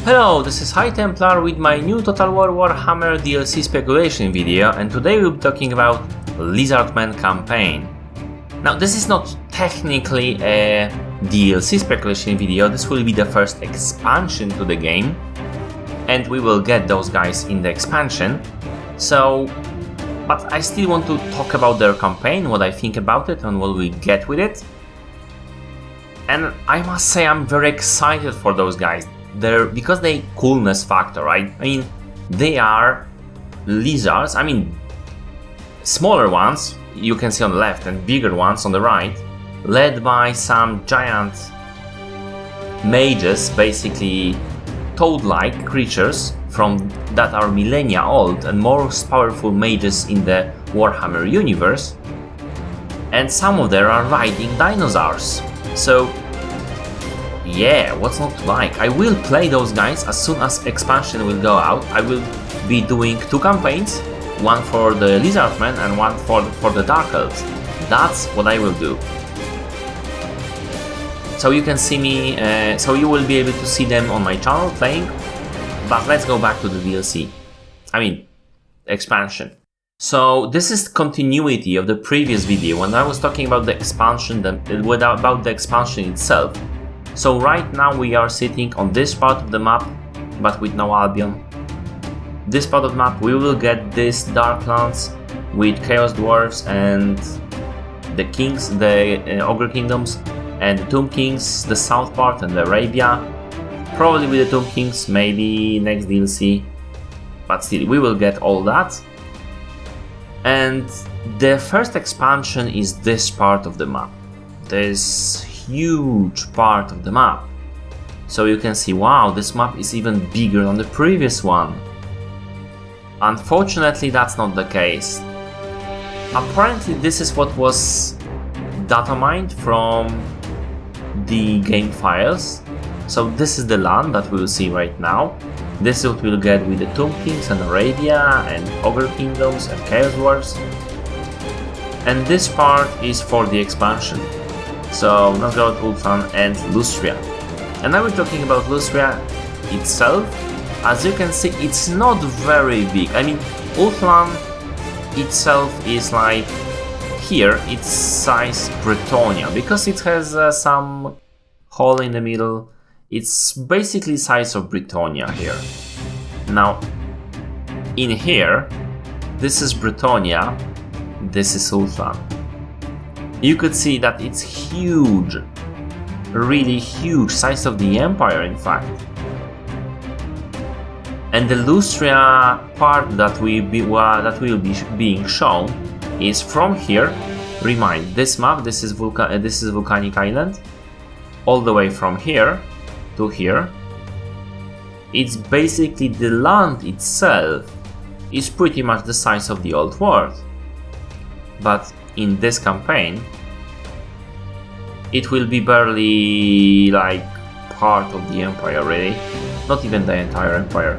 Hello, this is High Templar with my new Total War Warhammer DLC speculation video, and today we'll be talking about Lizardmen campaign. Now, this is not technically a DLC speculation video, this will be the first expansion to the game, and we will get those guys in the expansion. But I still want to talk about their campaign, what I think about it and what we get with it. And I must say I'm very excited for those guys. Because they coolness factor, right? I mean, they are lizards. I mean, smaller ones you can see on the left and bigger ones on the right, led by some giant mages, basically toad-like creatures that are millennia old and most powerful mages in the Warhammer universe. And some of them are riding dinosaurs. So yeah, what's not to like? I will play those guys as soon as expansion will go out. I will be doing 2 campaigns, one for the Lizardmen and one for the Dark Elves. That's what I will do. So you can see me, so you will be able to see them on my channel playing. But let's go back to the DLC. I mean, expansion. So this is continuity of the previous video when I was talking about the expansion, about the expansion itself. So right now we are sitting on this part of the map, but with no Albion. This part of the map we will get this Darklands with Chaos Dwarves and the Kings, the Ogre Kingdoms, and the Tomb Kings, the south part and Arabia. Probably with the Tomb Kings, maybe next DLC, but still we will get all that. And the first expansion is this part of the map. This huge part of the map. So you can see, wow, this map is even bigger than the previous one. Unfortunately, that's not the case. Apparently, this is what was data mined from the game files. So this is the land that we'll see right now. This is what we'll get with the Tomb Kings and Arabia and Ogre Kingdoms and Chaos Dwarves. And this part is for the expansion. So Novgorod, Ultran and Lustria. And now we're talking about Lustria itself. As you can see, it's not very big. I mean, Ultran itself is like here, it's size Bretonia, because it has some hole in the middle. It's basically size of Bretonia here. Now, in here, this is Bretonia, this is Ultran. You could see that it's huge, really huge, size of the Empire in fact. And the Lustria part that will be being shown is from here. Remind, this map, this is Volcanic Island, all the way from here to here. It's basically the land itself is pretty much the size of the old world. But in this campaign, it will be barely like part of the Empire, really. Not even the entire Empire.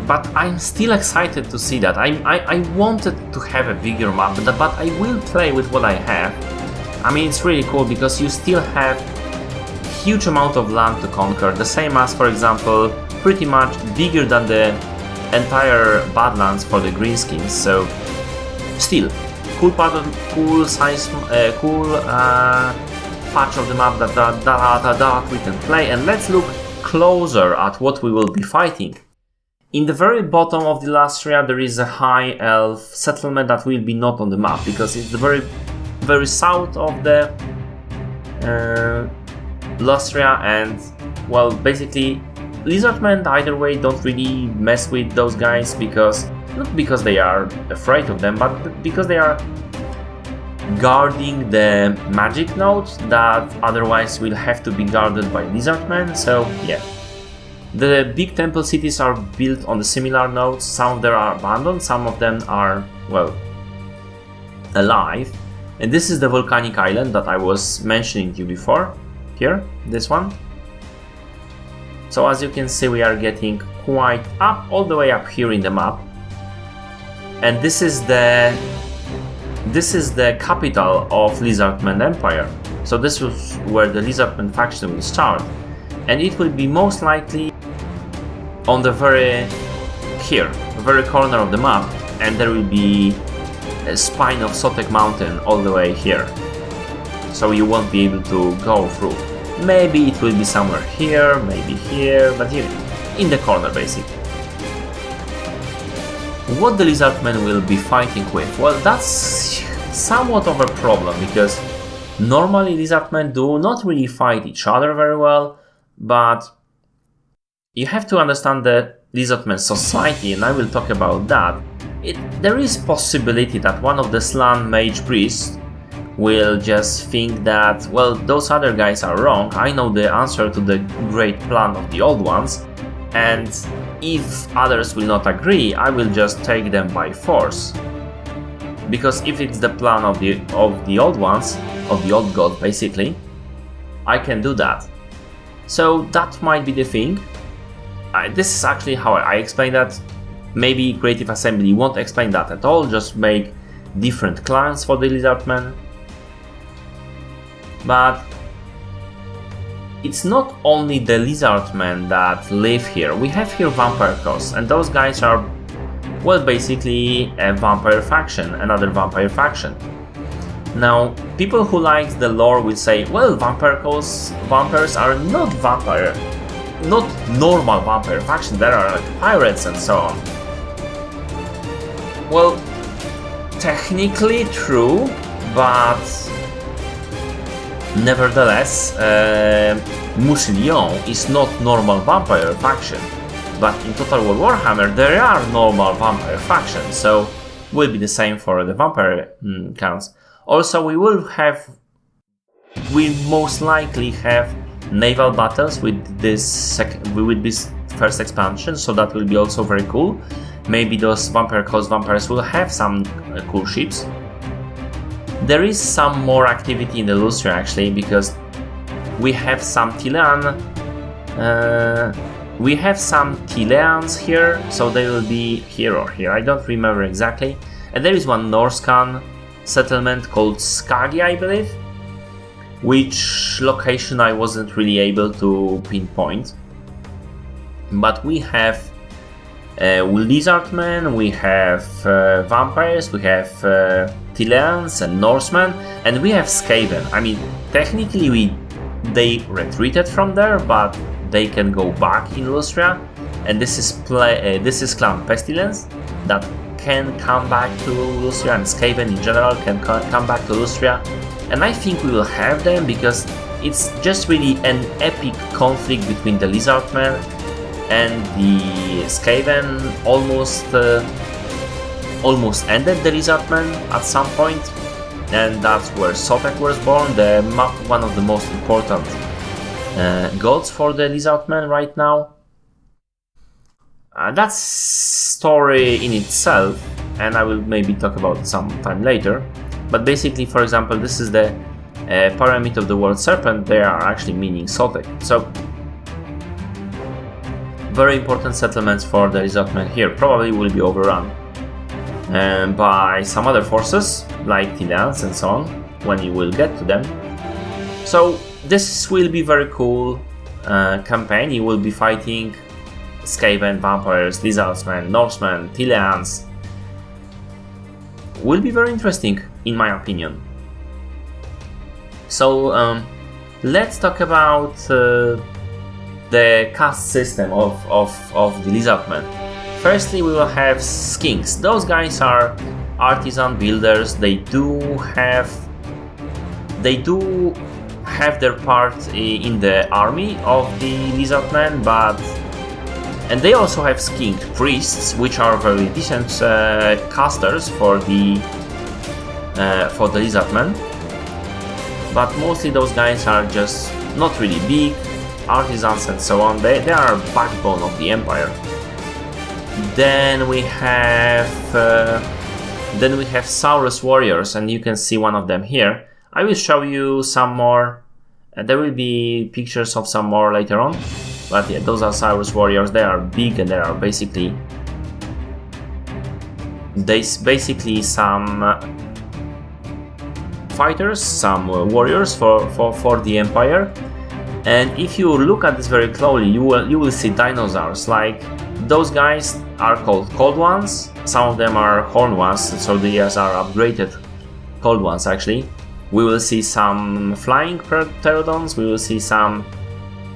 But I'm still excited to see that. I wanted to have a bigger map, but I will play with what I have. I mean, it's really cool because you still have huge amount of land to conquer. The same as, for example, pretty much bigger than the entire Badlands for the Greenskins. So still cool patch of the map that we can play. And let's look closer at what we will be fighting. In the very bottom of the Lustria there is a high elf settlement that will be not on the map because it's the very south of the Lustria, and well, basically Lizardmen either way don't really mess with those guys, because not because they are afraid of them, but because they are guarding the magic nodes that otherwise will have to be guarded by Lizardmen. So yeah, the big temple cities are built on the similar nodes. Some of them are abandoned, some of them are, well, alive. And this is the volcanic island that I was mentioning to you before. Here, this one. So as you can see, we are getting quite up, all the way up here in the map. And this is the capital of Lizardmen Empire. So this is where the Lizardmen faction will start, and it will be most likely on the very corner of the map, and there will be a spine of Sotek Mountain all the way here. So you won't be able to go through. Maybe it will be somewhere here, maybe here, but here, in the corner basically. What the Lizardmen will be fighting with? Well, that's somewhat of a problem, because normally Lizardmen do not really fight each other very well, but you have to understand the Lizardmen society, and I will talk about that. There is possibility that one of the Slan mage priests will just think that, well, those other guys are wrong, I know the answer to the great plan of the old ones, and if others will not agree, I will just take them by force. Because if it's the plan of the old ones, of the old gods basically, I can do that. So that might be the thing. This is actually how I explain that. Maybe Creative Assembly won't explain that at all, just make different clans for the Lizardmen. But it's not only the Lizardmen that live here. We have here Vampire Coast, and those guys are, well, basically a vampire faction, another vampire faction. Now, people who like the lore will say, well, vampires are not normal vampire faction, there are like pirates and so on. Well, technically true, but nevertheless, Mousillon is not normal vampire faction. But in Total War Warhammer there are normal vampire factions, so will be the same for the vampire clans. Also, we most likely have naval battles with this first expansion, so that will be also very cool. Maybe those Vampire Coast vampires will have some cool ships. There is some more activity in the Lustria actually, because we have some Tileans here, so they will be here or here, I don't remember exactly. And there is one Norscan settlement called Skagi, I believe, which location I wasn't really able to pinpoint. But we have Lizardmen, we have vampires, we have Tileans and Norsemen, and we have Skaven. I mean, technically they retreated from there, but they can go back in Lustria, and this is Clan Pestilence that can come back to Lustria, and Skaven in general can come back to Lustria. And I think we will have them, because it's just really an epic conflict between the Lizardmen and the Skaven. Almost ended the Lizardmen at some point, and that's where Sotek was born, one of the most important gods for the Lizardmen right now. That's story in itself, and I will maybe talk about it sometime later. But basically, for example, this is the Pyramid of the World Serpent. They are actually meaning Sotek. So very important settlements for the Lizardmen here probably will be overrun by some other forces like Tileans and so on when you will get to them. So this will be very cool campaign. You will be fighting Skaven, vampires, Lizardsmen, Norsemen, Tileans. Will be very interesting in my opinion. So let's talk about the caste system of the Lizardmen. Firstly, we will have skinks. Those guys are artisan builders. They do have their part in the army of the Lizardmen, and they also have skinked priests, which are very decent casters for the Lizardmen. But mostly those guys are just not really big, artisans and so on. They are backbone of the empire. Then we have Cyrus Warriors, and you can see one of them here. I will show you some more. There will be pictures of some more later on. But yeah, those are Cyrus Warriors. They are big, and they are basically some fighters, some warriors for the Empire. And if you look at this very closely, you will see dinosaurs. Like, those guys are called cold ones. Some of them are horn ones, so these are upgraded cold ones actually. We will see some flying pterodons. We will see some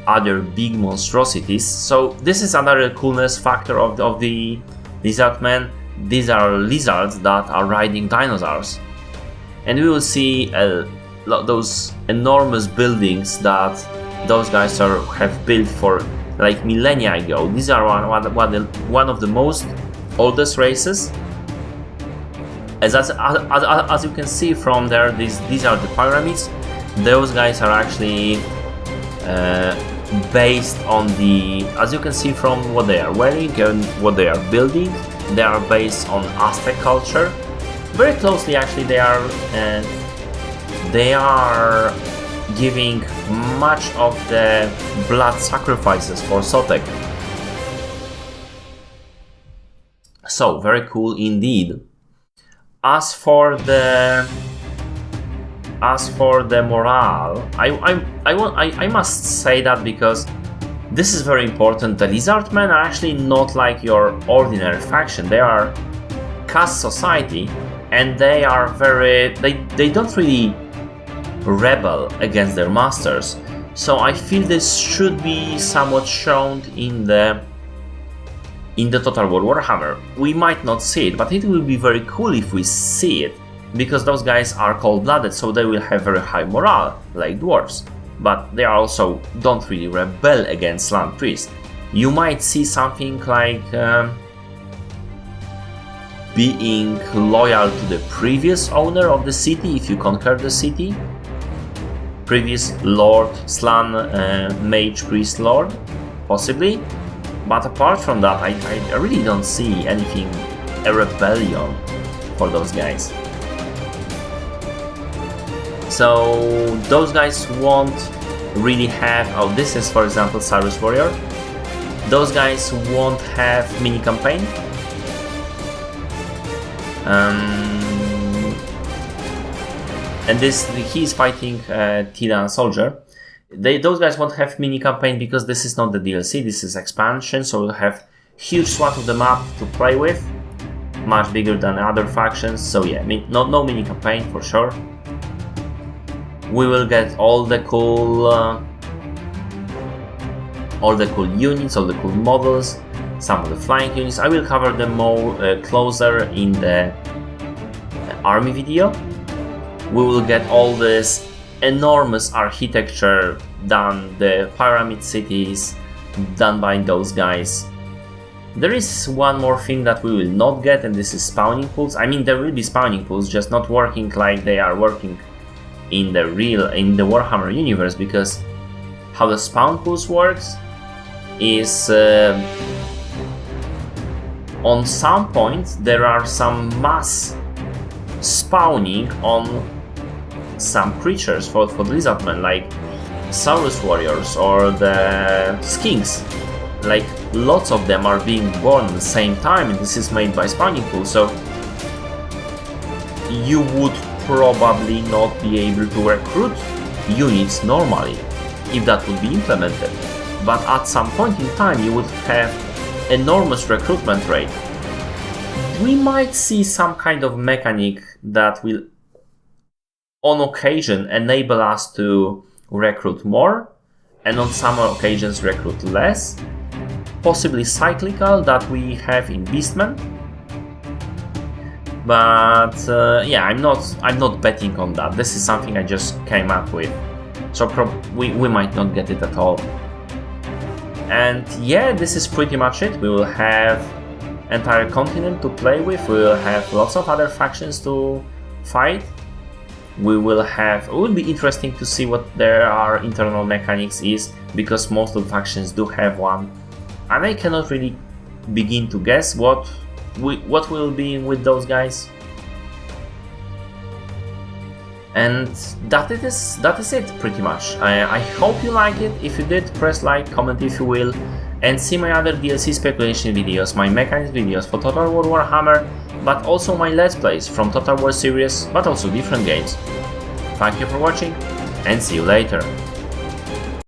other big monstrosities. So this is another coolness factor of the Lizardmen. These are lizards that are riding dinosaurs, and we will see those enormous buildings that those guys have built for like millennia ago. These are one of the most oldest races. As you can see from there, these are the pyramids. Those guys are actually based on the, as you can see from what they are wearing and what they are building, they are based on Aztec culture. Very closely actually, they are giving much of the blood sacrifices for Sotek. So very cool indeed. As for the morale, I must say that because this is very important. The Lizardmen are actually not like your ordinary faction. They are caste society, and they are they don't really rebel against their masters. So I feel this should be somewhat shown in the Total War Warhammer. We might not see it, but it will be very cool if we see it, because those guys are cold-blooded, so they will have very high morale, like dwarves. But they also don't really rebel against land priests. You might see something like being loyal to the previous owner of the city if you conquer the city. Previous lord, slan, mage, priest, lord, possibly. But apart from that, I really don't see anything, a rebellion for those guys. So those guys won't really have, oh, this is for example Cyrus Warrior. Those guys won't have mini campaign. And he's fighting Tiran soldier. Those guys won't have mini campaign because this is not the DLC, this is expansion, so we'll have huge swath of the map to play with, much bigger than other factions. So yeah, no mini campaign for sure. We will get all the cool units, all the cool models, some of the flying units. I will cover them more closer in the army video. We will get all this enormous architecture done, the pyramid cities done by those guys. There is one more thing that we will not get, and this is spawning pools. I mean, there will be spawning pools, just not working like they are working in the Warhammer universe, because how the spawn pools works is on some point there are some mass spawning on some creatures for the Lizardmen, like Cyrus Warriors or the Skinks. Like, lots of them are being born at the same time, and this is made by spawning pool, so you would probably not be able to recruit units normally if that would be implemented. But at some point in time you would have enormous recruitment rate. We might see some kind of mechanic that will on occasion enable us to recruit more, and on some occasions recruit less, possibly cyclical, that we have in Beastmen. But yeah, I'm not betting on that. This is something I just came up with, so we might not get it at all. And yeah, this is pretty much it. We will have entire continent to play with. We will have lots of other factions to fight. It will be interesting to see what their internal mechanics is, because most of the factions do have one, and I cannot really begin to guess what will be with those guys. And that is it pretty much. I hope you like it. If you did, press like, comment if you will, and see my other DLC speculation videos, my mechanics videos for Total War Warhammer, but also my Let's Plays from Total War series, but also different games. thank you for watching and see you later.